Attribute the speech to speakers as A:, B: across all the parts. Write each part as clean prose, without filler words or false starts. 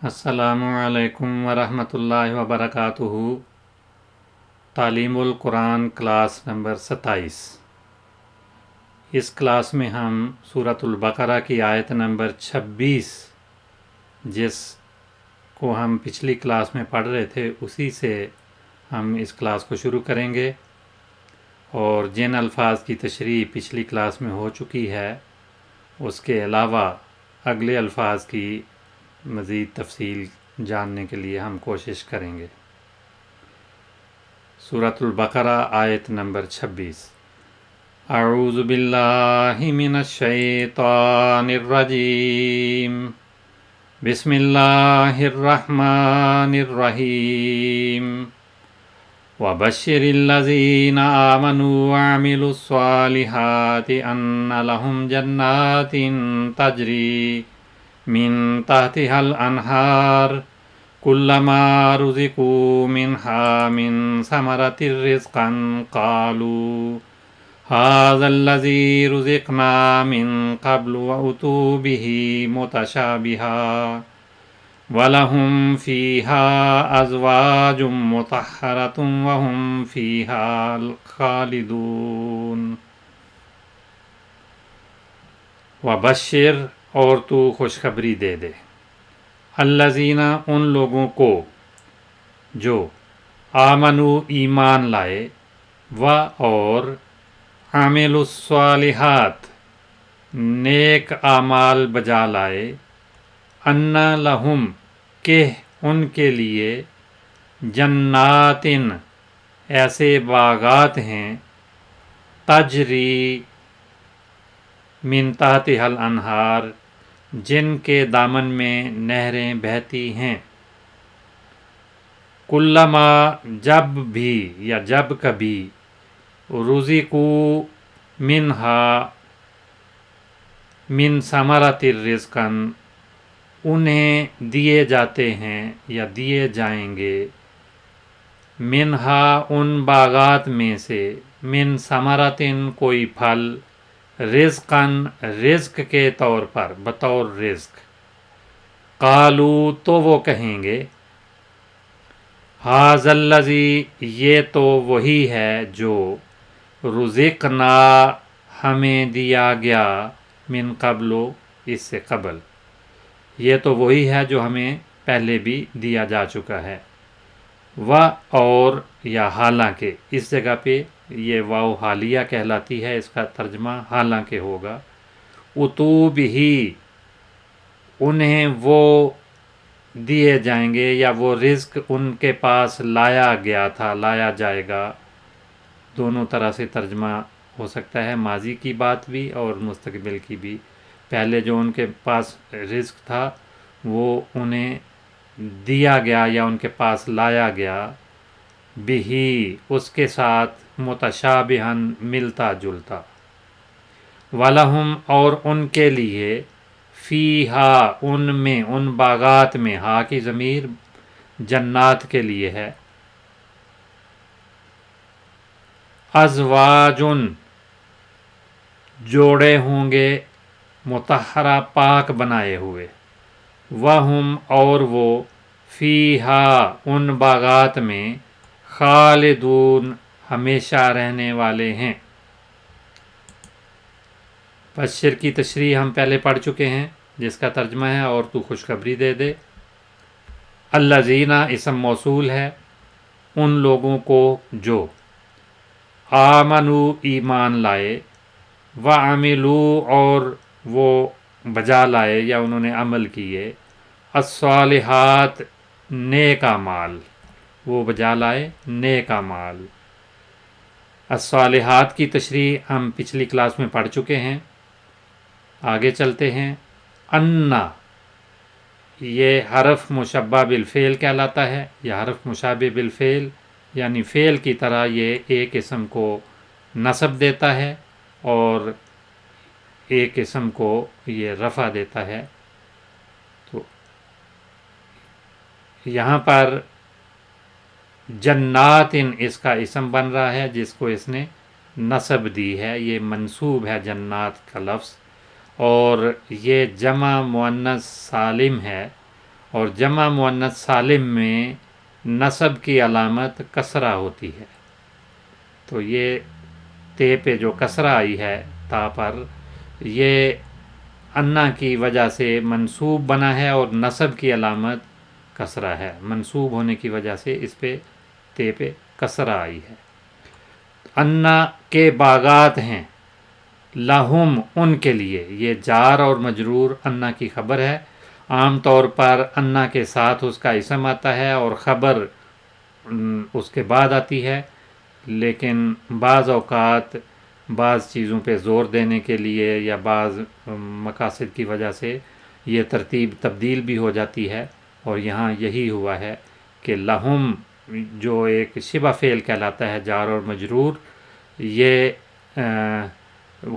A: السلام علیکم ورحمۃ اللہ وبرکاتہ۔ تعلیم القرآن کلاس نمبر 27۔ اس کلاس میں ہم سورۃ البقرہ کی آیت نمبر 26، جس کو ہم پچھلی کلاس میں پڑھ رہے تھے، اسی سے ہم اس کلاس کو شروع کریں گے، اور جن الفاظ کی تشریح پچھلی کلاس میں ہو چکی ہے اس کے علاوہ اگلے الفاظ کی مزید تفصیل جاننے کے لیے ہم کوشش کریں گے۔ سورۃ البقرہ آیت نمبر 26۔ اعوذ باللہ من الشیطان الرجیم، بسم اللہ الرحمن الرحیم۔ وبشر الذین آمنوا وعملوا الصالحات ان لهم جنات تجری من تحتها الانہار کلما رزقوا منها من ثمرة رزقا قالوا هذا الذي رزقنا من قبل وأتوا به متشابها وَلَهُمْ فِيهَا أَزْوَاجٌ مُطَهَّرَةٌ وَهُمْ فِيهَا خَالِدُونَ۔ وَبَشِّرْ، اور تو خوشخبری دے دے، الذین، ان لوگوں کو جو آمنو، ایمان لائے، و اور عاملوا الصالحات، نیک اعمال بجا لائے، ان لہم، کہ ان کے لیے، جناتن، ایسے باغات ہیں، تجری من تحتها الانہار، جن کے دامن میں نہریں بہتی ہیں، کلما، جب بھی یا جب کبھی، رزقوا منہا، من ثمرۃ رزقا، انہیں دیے جاتے ہیں یا دیے جائیں گے، منہا، ان باغات میں سے، من ثمرۃ، کوئی پھل، رزقاً، رزق کے طور پر، بطور رزق، قالو، تو وہ کہیں گے، ھذا الذی، یہ تو وہی ہے جو، رزقنا، ہمیں دیا گیا، من قبل، اس سے قبل، یہ تو وہی ہے جو ہمیں پہلے بھی دیا جا چکا ہے، اور یا حالانکہ، اس جگہ پہ یہ واو حالیہ کہلاتی ہے، اس کا ترجمہ حالانکہ ہوگا، اتو بھی، انہیں وہ دیے جائیں گے یا وہ رزق ان کے پاس لایا گیا تھا، لایا جائے گا، دونوں طرح سے ترجمہ ہو سکتا ہے، ماضی کی بات بھی اور مستقبل کی بھی۔ پہلے جو ان کے پاس رزق تھا وہ انہیں دیا گیا یا ان کے پاس لایا گیا، بہی، اس کے ساتھ، متشابہن، ملتا جلتا، وَلَهُمْ، اور ان کے لیے، فیہا، ان میں، ان باغات میں، ہا کی ضمیر جنات کے لیے ہے، ازواجن، جوڑے ہوں گے، مطہرہ، پاک بنائے ہوئے، وہم، اور وہ، فیہا، ان باغات میں، خالدون، ہمیشہ رہنے والے ہیں۔ بشر کی تشریح ہم پہلے پڑھ چکے ہیں، جس کا ترجمہ ہے اور تو خوشخبری دے دے۔ الذین، اسم موصول ہے، ان لوگوں کو جو، آمنو، ایمان لائے، وعملوا، اور وہ بجا لائے یا انہوں نے عمل کیے، الصالحات، نیک اعمال، وہ بجا لائے نیک اعمال۔ الصالحات کی تشریح ہم پچھلی کلاس میں پڑھ چکے ہیں، آگے چلتے ہیں۔ انا، یہ حرف مشبہ بالفعل کہلاتا ہے، یہ حرف مشابہ بالفعل، یعنی فعل کی طرح یہ ایک اسم کو نصب دیتا ہے اور ایک اسم کو یہ رفع دیتا ہے۔ تو یہاں پر جنات، اس کا اسم بن رہا ہے جس کو اس نے نصب دی ہے، یہ منصوب ہے جنات کا لفظ، اور یہ جمع مؤنث سالم ہے، اور جمع مؤنث سالم میں نصب کی علامت کسرہ ہوتی ہے. تو یہ تے پہ جو کسرہ آئی ہے تا پر، یہ انا کی وجہ سے منصوب بنا ہے اور نصب کی علامت کسرہ ہے. منصوب ہونے کی وجہ سے اس پہ تے پہ کسرہ آئی ہے. انا کے باغات ہیں، لہم ان کے لیے، یہ جار اور مجرور انا کی خبر ہے. عام طور پر انا کے ساتھ اس کا اسم آتا ہے اور خبر اس کے بعد آتی ہے، لیکن بعض اوقات بعض چیزوں پہ زور دینے کے لیے یا بعض مقاصد کی وجہ سے یہ ترتیب تبدیل بھی ہو جاتی ہے. اور یہاں یہی ہوا ہے کہ لہم جو ایک شبہ فعل کہلاتا ہے، جار اور مجرور، یہ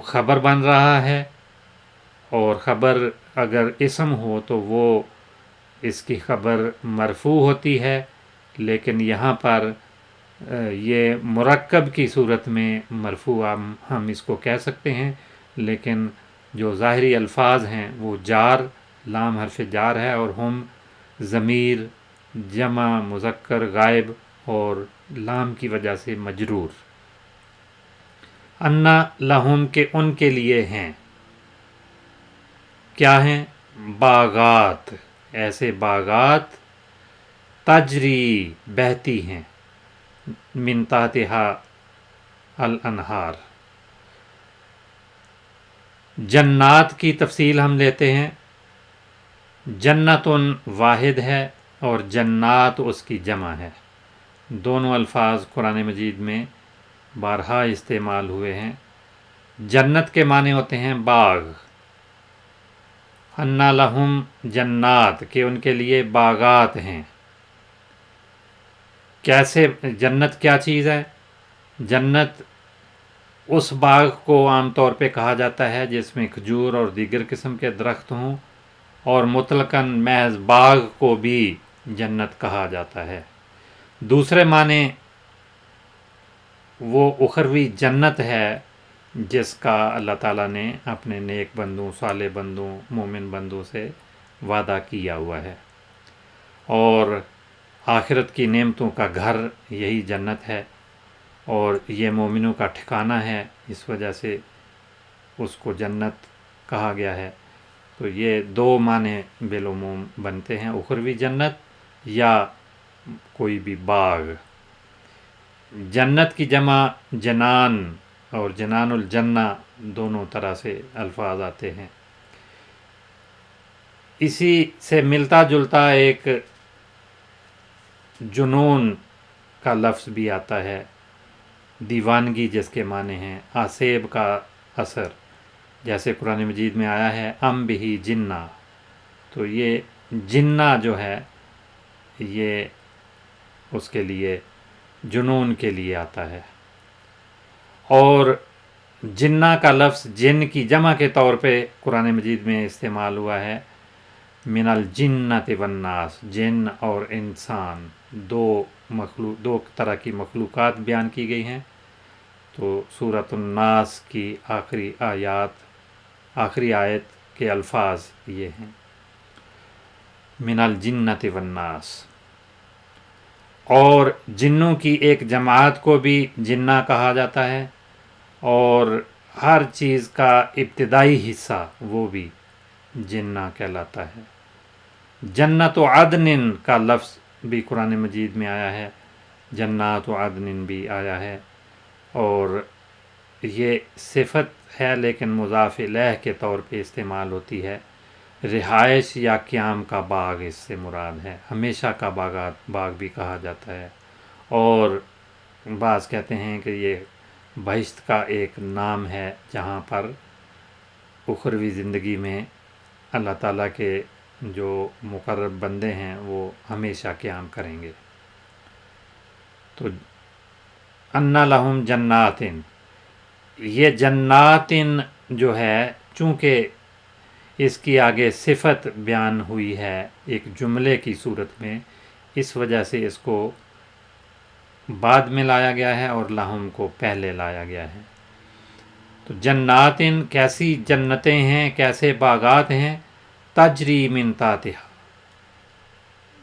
A: خبر بن رہا ہے، اور خبر اگر اسم ہو تو وہ اس کی خبر مرفوع ہوتی ہے. لیکن یہاں پر یہ مرکب کی صورت میں مرفوع ہم اس کو کہہ سکتے ہیں، لیکن جو ظاہری الفاظ ہیں وہ جار، لام حرف جار ہے، اور ہم ضمیر جمع مذکر غائب اور لام کی وجہ سے مجرور. انا لہم کے ان کے لیے ہیں، کیا ہیں؟ باغات، ایسے باغات، تجری بہتی ہیں، من تحتہا الانہار. جنات کی تفصیل ہم لیتے ہیں. جنتن واحد ہے اور جنات اس کی جمع ہے. دونوں الفاظ قرآن مجید میں بارہا استعمال ہوئے ہیں. جنت کے معنی ہوتے ہیں باغ. انا لہم جنات، کہ ان کے لیے باغات ہیں. کیسے؟ جنت کیا چیز ہے؟ جنت اس باغ کو عام طور پہ کہا جاتا ہے جس میں کھجور اور دیگر قسم کے درخت ہوں، اور مطلقاً محض باغ کو بھی جنت کہا جاتا ہے. دوسرے معنی وہ اخروی جنت ہے جس کا اللہ تعالیٰ نے اپنے نیک بندوں، صالح بندوں، مومن بندوں سے وعدہ کیا ہوا ہے، اور آخرت کی نعمتوں کا گھر یہی جنت ہے، اور یہ مومنوں کا ٹھکانہ ہے، اس وجہ سے اس کو جنت کہا گیا ہے. تو یہ دو معنی بالعموم بنتے ہیں، اخروی جنت یا کوئی بھی باغ. جنت کی جمع جنان اور جنان الجنہ دونوں طرح سے الفاظ آتے ہیں. اسی سے ملتا جلتا ایک جنون کا لفظ بھی آتا ہے، دیوانگی، جس کے معنی ہیں آسیب کا اثر. جیسے قرآن مجید میں آیا ہے ام بہی جنہ، تو یہ جنہ جو ہے یہ اس کے لیے جنون کے لیے آتا ہے. اور جنہ کا لفظ جن کی جمع کے طور پہ قرآن مجید میں استعمال ہوا ہے. من الجنۃ والناس، جن اور انسان، دو طرح کی مخلوقات بیان کی گئی ہیں. تو سورۃ الناس کی آخری آیت کے الفاظ یہ ہیں، من الجنۃ والناس. اور جنوں کی ایک جماعت کو بھی جنہ کہا جاتا ہے، اور ہر چیز کا ابتدائی حصہ وہ بھی جنہ کہلاتا ہے. جنت و عدن کا لفظ بھی قرآن مجید میں آیا ہے، جنات و عدن بھی آیا ہے، اور یہ صفت ہے لیکن مضاف الیہ کے طور پہ استعمال ہوتی ہے. رہائش یا قیام کا باغ اس سے مراد ہے. ہمیشہ کا باغ بھی کہا جاتا ہے، اور بعض کہتے ہیں کہ یہ بہشت کا ایک نام ہے جہاں پر اخروی زندگی میں اللہ تعالیٰ کے جو مقرب بندے ہیں وہ ہمیشہ قیام کریں گے. تو انا لہم جناتن، یہ جناتن جو ہے چونکہ اس کی آگے صفت بیان ہوئی ہے ایک جملے کی صورت میں، اس وجہ سے اس کو بعد میں لایا گیا ہے اور لہم کو پہلے لایا گیا ہے. تو جناتن کیسی جنتیں ہیں، کیسے باغات ہیں، تجری من تحتہا،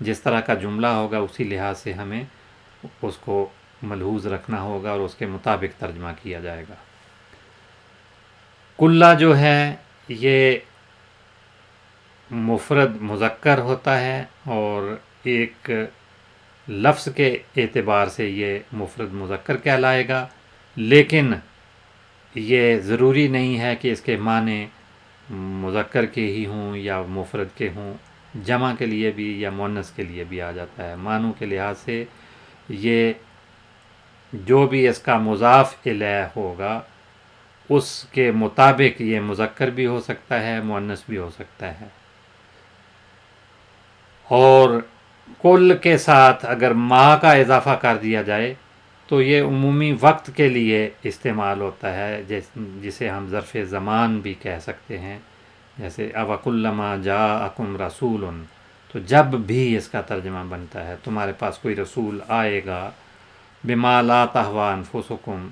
A: جس طرح کا جملہ ہوگا اسی لحاظ سے ہمیں اس کو ملحوظ رکھنا ہوگا اور اس کے مطابق ترجمہ کیا جائے گا۔ کلّا جو ہے یہ مفرد مذکر ہوتا ہے اور ایک لفظ کے اعتبار سے یہ مفرد مذکر کہلائے گا، لیکن یہ ضروری نہیں ہے کہ اس کے معنی مذکر کے ہی ہوں یا مفرد کے ہوں، جمع کے لیے بھی یا مؤنث کے لیے بھی آ جاتا ہے۔ معنوں کے لحاظ سے یہ جو بھی اس کا مضاف الیہ ہوگا اس کے مطابق یہ مذکر بھی ہو سکتا ہے، مؤنث بھی ہو سکتا ہے۔ اور کل کے ساتھ اگر ما کا اضافہ کر دیا جائے تو یہ عمومی وقت کے لیے استعمال ہوتا ہے، جسے ہم ظرف زمان بھی کہہ سکتے ہیں، جیسے اوَكُلَّمَا جَاءَكُمْ رَسُولٌ، تو جب بھی اس کا ترجمہ بنتا ہے تمہارے پاس کوئی رسول آئے گا، بِمَا لَا تَهْوَىٰ أَنفُسُكُمْ،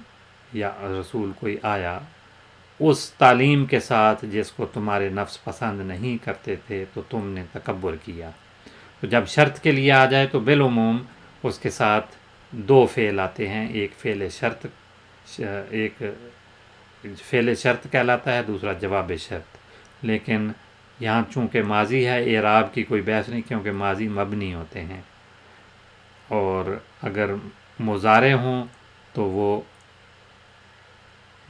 A: یا رسول کوئی آیا اس تعلیم کے ساتھ جس کو تمہارے نفس پسند نہیں کرتے تھے تو تم نے تکبر کیا۔ تو جب شرط کے لیے آ جائے تو بالعموم اس کے ساتھ دو فعل آتے ہیں، ایک فعل شرط کہلاتا ہے، دوسرا جواب شرط۔ لیکن یہاں چونکہ ماضی ہے، اعراب کی کوئی بحث نہیں کیونکہ ماضی مبنی ہوتے ہیں، اور اگر مضارع ہوں تو وہ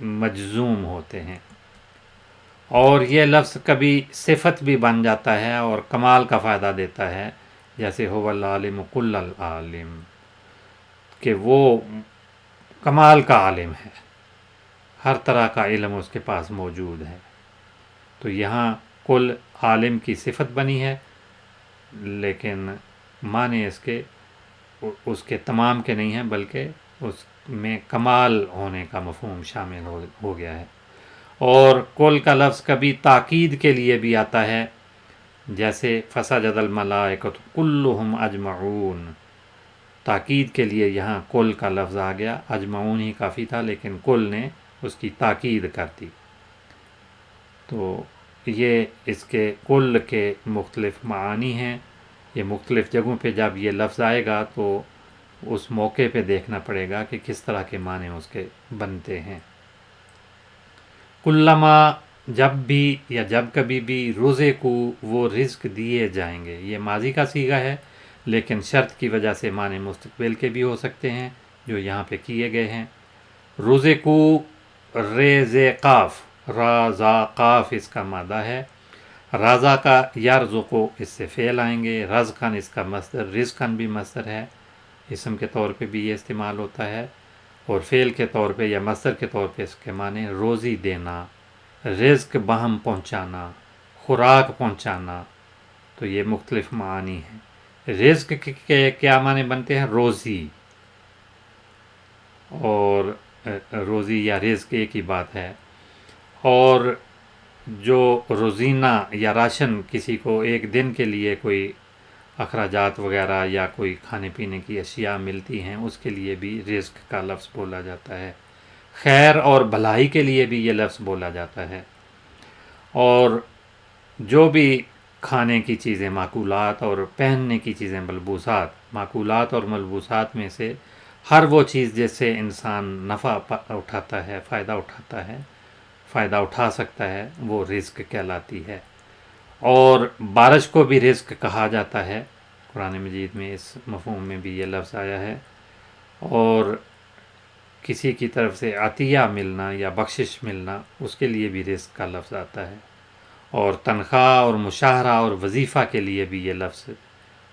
A: مجزوم ہوتے ہیں۔ اور یہ لفظ کبھی صفت بھی بن جاتا ہے اور کمال کا فائدہ دیتا ہے، جیسے هو العالم کل العالم، کہ وہ کمال کا عالم ہے، ہر طرح کا علم اس کے پاس موجود ہے۔ تو یہاں کل عالم کی صفت بنی ہے، لیکن معنی اس کے تمام کے نہیں ہیں، بلکہ اس میں کمال ہونے کا مفہوم شامل ہو گیا ہے۔ اور کل کا لفظ کبھی تاکید کے لیے بھی آتا ہے، جیسے فسجد الملائکۃ کلہم اجمعون، تاکید کے لیے یہاں کل کا لفظ آ گیا، اجمعون ہی کافی تھا لیکن کل نے اس کی تاکید کر دی۔ تو یہ اس کے کل کے مختلف معانی ہیں، یہ مختلف جگہوں پہ جب یہ لفظ آئے گا تو اس موقع پہ دیکھنا پڑے گا کہ کس طرح کے معنی اس کے بنتے ہیں۔ کلما، جب بھی یا جب کبھی بھی، روزے کو وہ رزق دیے جائیں گے، یہ ماضی کا صیغہ ہے لیکن شرط کی وجہ سے معنی مستقبل کے بھی ہو سکتے ہیں جو یہاں پہ کیے گئے ہیں۔ روزے کو ریز قاف، رازا قاف اس کا مادہ ہے، رازا کا یرزقو اس سے فعل آئیں گے، رزقن اس کا مصدر، رزقن بھی مصدر ہے، اسم کے طور پہ بھی یہ استعمال ہوتا ہے، اور فعل کے طور پہ یا مصدر کے طور پہ اس کے معنی روزی دینا، رزق باہم پہنچانا، خوراک پہنچانا۔ تو یہ مختلف معانی ہیں۔ رزق کے کیا معنی بنتے ہیں؟ روزی، اور روزی یا رزق ایک ہی بات ہے۔ اور جو روزینہ یا راشن کسی کو ایک دن کے لیے کوئی اخراجات وغیرہ یا کوئی کھانے پینے کی اشیاء ملتی ہیں اس کے لیے بھی رزق کا لفظ بولا جاتا ہے۔ خیر اور بھلائی کے لیے بھی یہ لفظ بولا جاتا ہے۔ اور جو بھی کھانے کی چیزیں معقولات اور پہننے کی چیزیں ملبوسات، معقولات اور ملبوسات میں سے ہر وہ چیز جس سے انسان نفع اٹھاتا ہے، فائدہ اٹھا سکتا ہے، وہ رزق کہلاتی ہے۔ اور بارش کو بھی رزق کہا جاتا ہے، قرآن مجید میں اس مفہوم میں بھی یہ لفظ آیا ہے۔ اور کسی کی طرف سے عطیہ ملنا یا بخشش ملنا، اس کے لیے بھی رزق کا لفظ آتا ہے۔ اور تنخواہ اور مشاہرہ اور وظیفہ کے لیے بھی یہ لفظ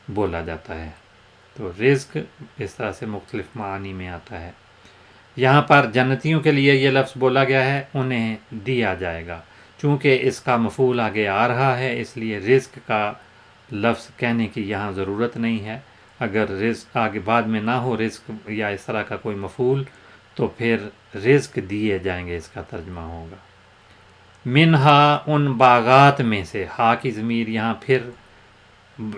A: بولا جاتا ہے۔ تو رزق اس طرح سے مختلف معانی میں آتا ہے۔ یہاں پر جنتیوں کے لیے یہ لفظ بولا گیا ہے، انہیں دیا جائے گا۔ چونکہ اس کا مفعول آگے آ رہا ہے اس لیے رزق کا لفظ کہنے کی یہاں ضرورت نہیں ہے۔ اگر رزق آگے بعد میں نہ ہو رزق یا اس طرح کا کوئی مفعول تو پھر رزق دیے جائیں گے اس کا ترجمہ ہوگا۔ منہا، ان باغات میں سے، ہا کی ضمیر یہاں پھر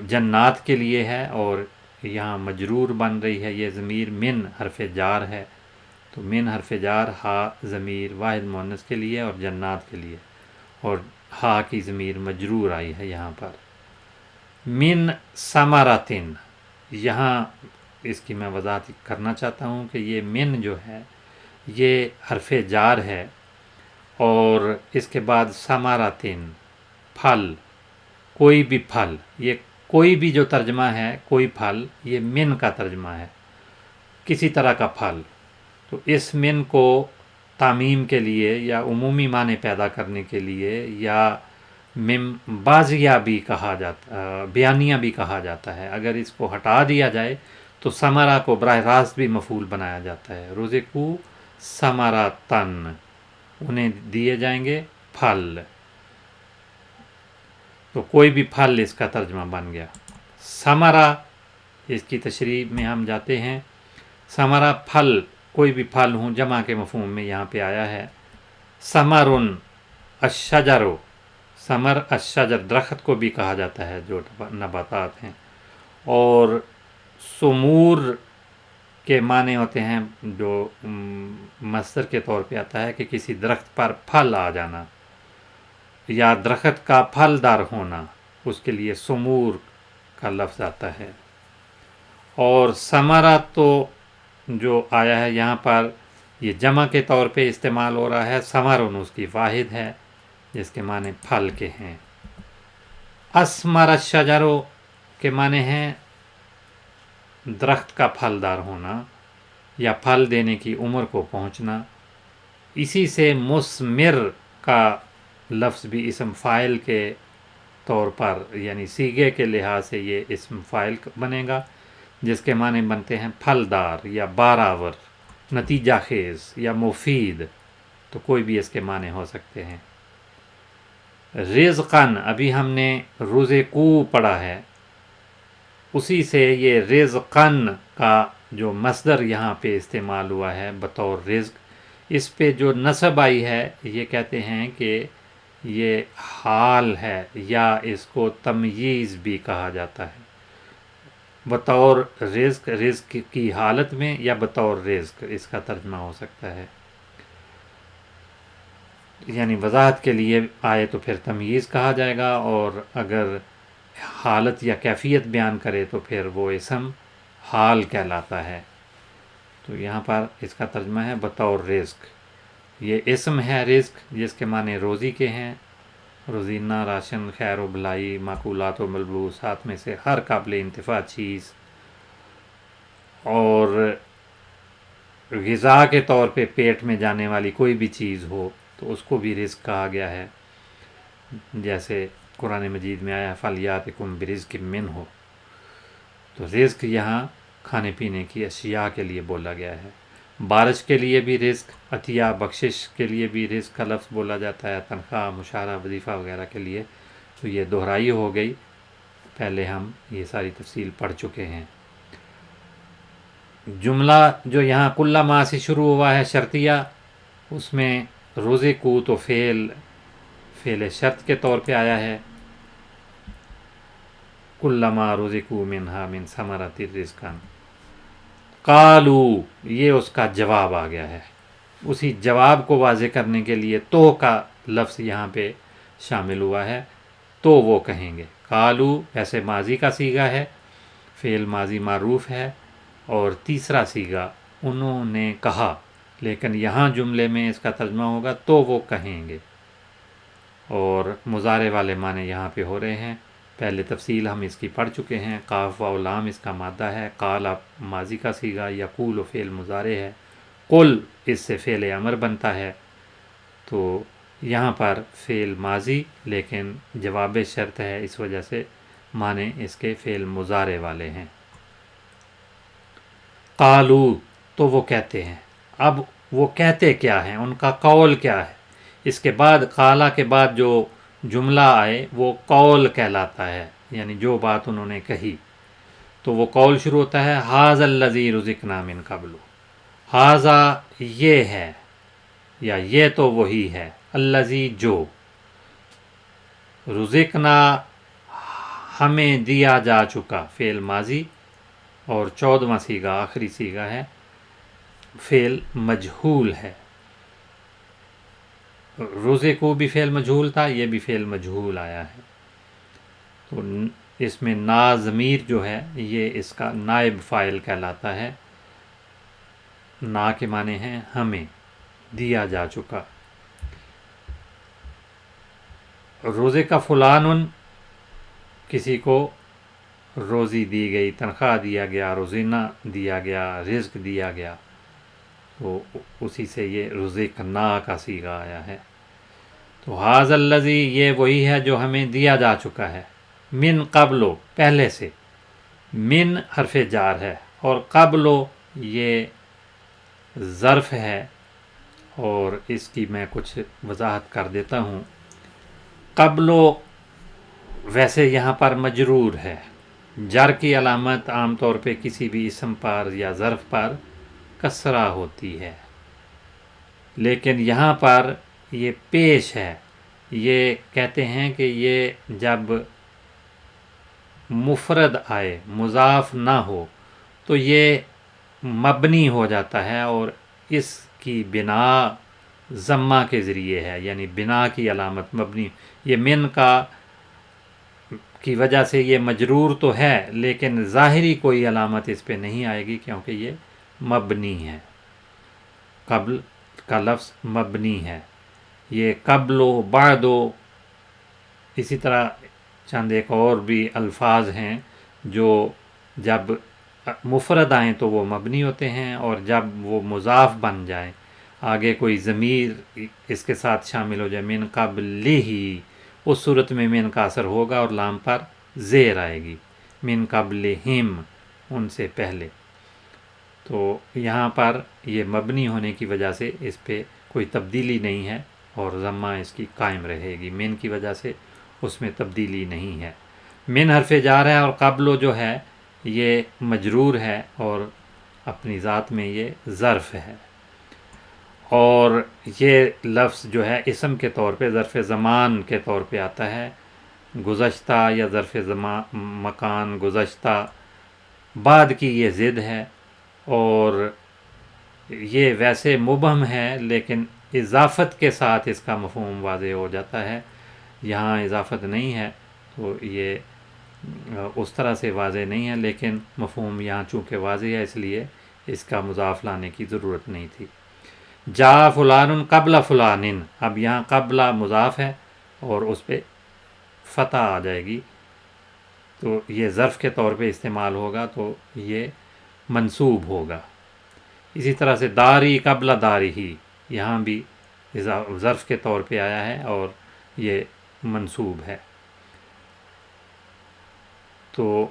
A: جنات کے لیے ہے اور یہاں مجرور بن رہی ہے، یہ ضمیر من حرف جار ہے، تو من حرف جار، ہا ضمیر واحد مؤنث کے لیے اور جنات کے لیے، اور ہا کی ضمیر مجرور آئی ہے یہاں پر۔ من ثمراتن، یہاں اس کی میں وضاحت کرنا چاہتا ہوں کہ یہ من جو ہے یہ حرف جار ہے، اور اس کے بعد ثمراتن پھل، کوئی بھی پھل، یہ کوئی بھی جو ترجمہ ہے کوئی پھل، یہ من کا ترجمہ ہے، کسی طرح کا پھل۔ تو اس من کو تعمیم کے لیے یا عمومی معنی پیدا کرنے کے لیے یا بازیہ بھی کہا جاتا، بیانیہ بھی کہا جاتا ہے۔ اگر اس کو ہٹا دیا جائے تو ثمرہ کو براہ راست بھی مفعول بنایا جاتا ہے۔ رزقو ثمراتن، انہیں دیے جائیں گے پھل، تو کوئی بھی پھل اس کا ترجمہ بن گیا۔ ثمرہ، اس کی تشریح میں ہم جاتے ہیں۔ ثمرہ پھل، کوئی بھی پھل ہوں، جمع کے مفہوم میں یہاں پہ آیا ہے۔ ثمرن الشجر، ثمر الشجر درخت کو بھی کہا جاتا ہے جو نباتات ہیں، اور ثمور کے معنی ہوتے ہیں جو مصدر کے طور پہ آتا ہے کہ کسی درخت پر پھل آ جانا یا درخت کا پھلدار ہونا، اس کے لیے ثمور کا لفظ آتا ہے۔ اور ثمرہ تو جو آیا ہے یہاں پر یہ جمع کے طور پہ استعمال ہو رہا ہے، ثمرن اس کی واحد ہے جس کے معنی پھل کے ہیں۔ اثمر الشجر کے معنی ہیں درخت کا پھلدار ہونا یا پھل دینے کی عمر کو پہنچنا۔ اسی سے مثمر کا لفظ بھی اسم فاعل کے طور پر، یعنی صیغے کے لحاظ سے یہ اسم فاعل بنے گا، جس کے معنی بنتے ہیں پھلدار یا بارآور، نتیجہ خیز یا مفید، تو کوئی بھی اس کے معنی ہو سکتے ہیں۔ رزقن، ابھی ہم نے رزقو پڑھا ہے، اسی سے یہ رزقن کا جو مصدر یہاں پہ استعمال ہوا ہے بطور رزق، اس پہ جو نصب آئی ہے یہ کہتے ہیں کہ یہ حال ہے یا اس کو تمییز بھی کہا جاتا ہے۔ بطور رزق، رزق کی حالت میں یا بطور رزق، اس کا ترجمہ ہو سکتا ہے۔ یعنی وضاحت کے لیے آئے تو پھر تمییز کہا جائے گا، اور اگر حالت یا کیفیت بیان کرے تو پھر وہ اسم حال کہلاتا ہے۔ تو یہاں پر اس کا ترجمہ ہے بطور رزق۔ یہ اسم ہے رزق، جس کے معنی روزی کے ہیں، روزینہ، راشن، خیر و بھلائی، معقولات و ملبوسات میں سے ہر قابل انتفاع چیز، اور غذا کے طور پہ پیٹ میں جانے والی کوئی بھی چیز ہو تو اس کو بھی رزق کہا گیا ہے، جیسے قرآن مجید میں آیا فَلْيَأْتِكُمْ بِرِزْقٍ مِّنْهُ، تو رزق یہاں کھانے پینے کی اشیاء کے لیے بولا گیا ہے۔ بارش کے لیے بھی رزق، عطیہ بخشش کے لیے بھی رزق کا لفظ بولا جاتا ہے، تنخواہ، مشاہرہ، وظیفہ وغیرہ کے لیے، تو یہ دہرائی ہو گئی، پہلے ہم یہ ساری تفصیل پڑھ چکے ہیں۔ جملہ جو یہاں کل ما سے شروع ہوا ہے شرطیہ، اس میں رزقو تو فعل شرط کے طور پہ آیا ہے، کل ما رزقو منہا من ثمرۃ رزقا، قالو، یہ اس کا جواب آ گیا ہے، اسی جواب کو واضح کرنے کے لیے تو کا لفظ یہاں پہ شامل ہوا ہے، تو وہ کہیں گے۔ قالو ایسے ماضی کا صیغہ ہے، فعل ماضی معروف ہے، اور تیسرا صیغہ انہوں نے کہا، لیکن یہاں جملے میں اس کا ترجمہ ہوگا تو وہ کہیں گے، اور مضارع والے معنی یہاں پہ ہو رہے ہیں۔ پہلے تفصیل ہم اس کی پڑھ چکے ہیں، قاف و لام اس کا مادہ ہے، قال ماضی کا صیغہ، یقول و فعل مضارع ہے، قل اس سے فعل امر بنتا ہے، تو یہاں پر فعل ماضی لیکن جواب شرط ہے، اس وجہ سے معنی اس کے فعل مضارع والے ہیں۔ قالو، تو وہ کہتے ہیں، اب وہ کہتے کیا ہیں، ان کا قول کیا ہے، اس کے بعد قالا کے بعد جو جملہ آئے وہ قول کہلاتا ہے، یعنی جو بات انہوں نے کہی، تو وہ قول شروع ہوتا ہے ھذا الذی رزقنا من قبل، ھذا یہ ہے یا یہ تو وہی ہے، الذی جو، رزقنا ہمیں دیا جا چکا، فعل ماضی، اور 14واں صیغہ آخری صیغہ ہے، فعل مجہول ہے، رزقو بھی فعل مجہول تھا، یہ بھی فعل مجہول آیا ہے، تو اس میں نا ضمیر جو ہے یہ اس کا نائب فاعل کہلاتا ہے. نا کے معنی ہیں ہمیں، دیا جا چکا. روزے کا فلان، کسی کو روزی دی گئی، تنخواہ دیا گیا، روزینہ دیا گیا، رزق دیا گیا، تو اسی سے یہ رزقنا کا صیغہ آیا ہے. تو ھذا الذی، یہ وہی ہے جو ہمیں دیا جا چکا ہے. من قبلو، پہلے سے. من حرف جار ہے اور قبلو یہ ظرف ہے، اور اس کی میں کچھ وضاحت کر دیتا ہوں. قبلو ویسے یہاں پر مجرور ہے. جر کی علامت عام طور پہ کسی بھی اسم پر یا ظرف پر کسرہ ہوتی ہے، لیکن یہاں پر یہ پیش ہے. یہ کہتے ہیں کہ یہ جب مفرد آئے، مضاف نہ ہو، تو یہ مبنی ہو جاتا ہے، اور اس کی بنا ضمہ کے ذریعے ہے، یعنی بنا کی علامت مبنی. یہ من کی وجہ سے یہ مجرور تو ہے، لیکن ظاہری کوئی علامت اس پہ نہیں آئے گی کیونکہ یہ مبنی ہے. قبل کا لفظ مبنی ہے. یہ قبل و بعد و اسی طرح چند ایک اور بھی الفاظ ہیں جو جب مفرد آئیں تو وہ مبنی ہوتے ہیں، اور جب وہ مضاف بن جائیں، آگے کوئی ضمیر اس کے ساتھ شامل ہو جائے، من قبل ہی، اس صورت میں من کا اثر ہوگا اور لام پر زیر آئے گی. من قبلہم، ان سے پہلے. تو یہاں پر یہ مبنی ہونے کی وجہ سے اس پہ کوئی تبدیلی نہیں ہے، اور ضمہ اس کی قائم رہے گی. من کی وجہ سے اس میں تبدیلی نہیں ہے. من حرف جار ہے، اور قبل جو ہے یہ مجرور ہے، اور اپنی ذات میں یہ ظرف ہے. اور یہ لفظ جو ہے اسم کے طور پہ ظرف زمان کے طور پہ آتا ہے. گزشتہ یا ظرف مکان، گزشتہ، بعد کی یہ ضد ہے. اور یہ ویسے مبہم ہے، لیکن اضافت کے ساتھ اس کا مفہوم واضح ہو جاتا ہے. یہاں اضافت نہیں ہے تو یہ اس طرح سے واضح نہیں ہے، لیکن مفہوم یہاں چونکہ واضح ہے اس لیے اس کا مضاف لانے کی ضرورت نہیں تھی. جا فلان قبل فلان، اب یہاں قبل مضاف ہے اور اس پہ فتح آ جائے گی، تو یہ ظرف کے طور پہ استعمال ہوگا تو یہ منصوب ہوگا. اسی طرح سے داری قبل داری ہی، یہاں بھی ظرف کے طور پہ آیا ہے اور یہ منصوب ہے. تو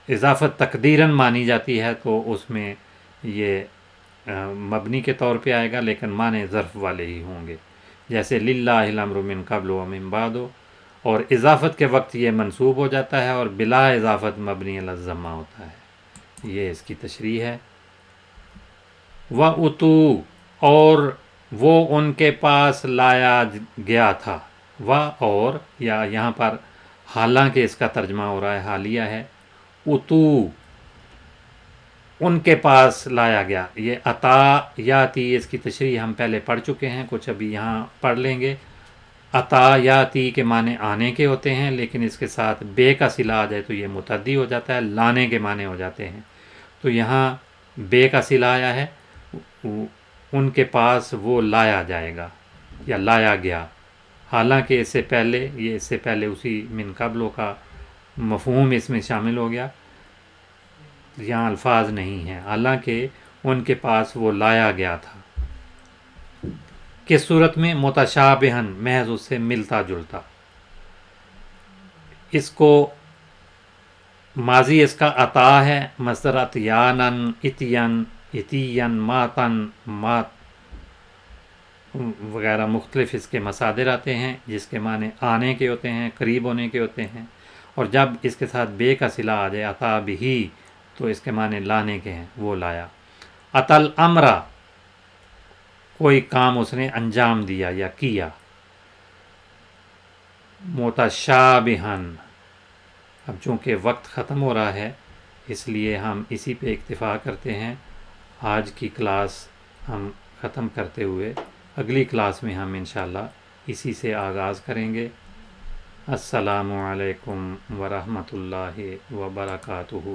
A: اضافت تقدیراً مانی جاتی ہے تو اس میں یہ مبنی کے طور پہ آئے گا، لیکن معنی ظرف والے ہی ہوں گے. جیسے للہ الامر من قبل و من بعد، اور اضافت کے وقت یہ منصوب ہو جاتا ہے، اور بلا اضافت مبنی علی الضمہ ہوتا ہے. یہ اس کی تشریح ہے. وَأُتُوا، اور وہ ان کے پاس لایا گیا تھا. اور یا یہاں پر حالانکہ اس کا ترجمہ ہو رہا ہے، حالیہ ہے. اتو، ان کے پاس لایا گیا. یہ عطا یاتی، اس کی تشریح ہم پہلے پڑھ چکے ہیں، کچھ ابھی یہاں پڑھ لیں گے. عطا یاتی کے معنی آنے کے ہوتے ہیں، لیکن اس کے ساتھ بے کا صلہ آ جائے تو یہ متعدی ہو جاتا ہے، لانے کے معنی ہو جاتے ہیں. تو یہاں بے کا صلہ آیا ہے، ان کے پاس وہ لایا جائے گا یا لایا گیا. حالانکہ اس سے پہلے اسی من قبلوں کا مفہوم اس میں شامل ہو گیا. یہاں الفاظ نہیں ہیں، حالانکہ ان کے پاس وہ لایا گیا تھا. کس صورت میں؟ متشابہن، محض اس سے ملتا جلتا. اس کو ماضی اس کا عطا ہے، مصدر عطیانن، اتین، اتین، ماتن، مات وغیرہ مختلف اس کے مصادر آتے ہیں جس کے معنی آنے کے ہوتے ہیں، قریب ہونے کے ہوتے ہیں. اور جب اس کے ساتھ بے کا صلہ آ جائے عطا بھی، تو اس کے معنی لانے کے ہیں، وہ لایا. عطل امرا، کوئی کام اس نے انجام دیا یا کیا. متشابہن، اب چونکہ وقت ختم ہو رہا ہے اس لیے ہم اسی پہ اکتفا کرتے ہیں. آج کی کلاس ہم ختم کرتے ہوئے اگلی کلاس میں ہم انشاءاللہ اسی سے آغاز کریں گے. السلام علیکم ورحمۃ اللہ وبرکاتہ.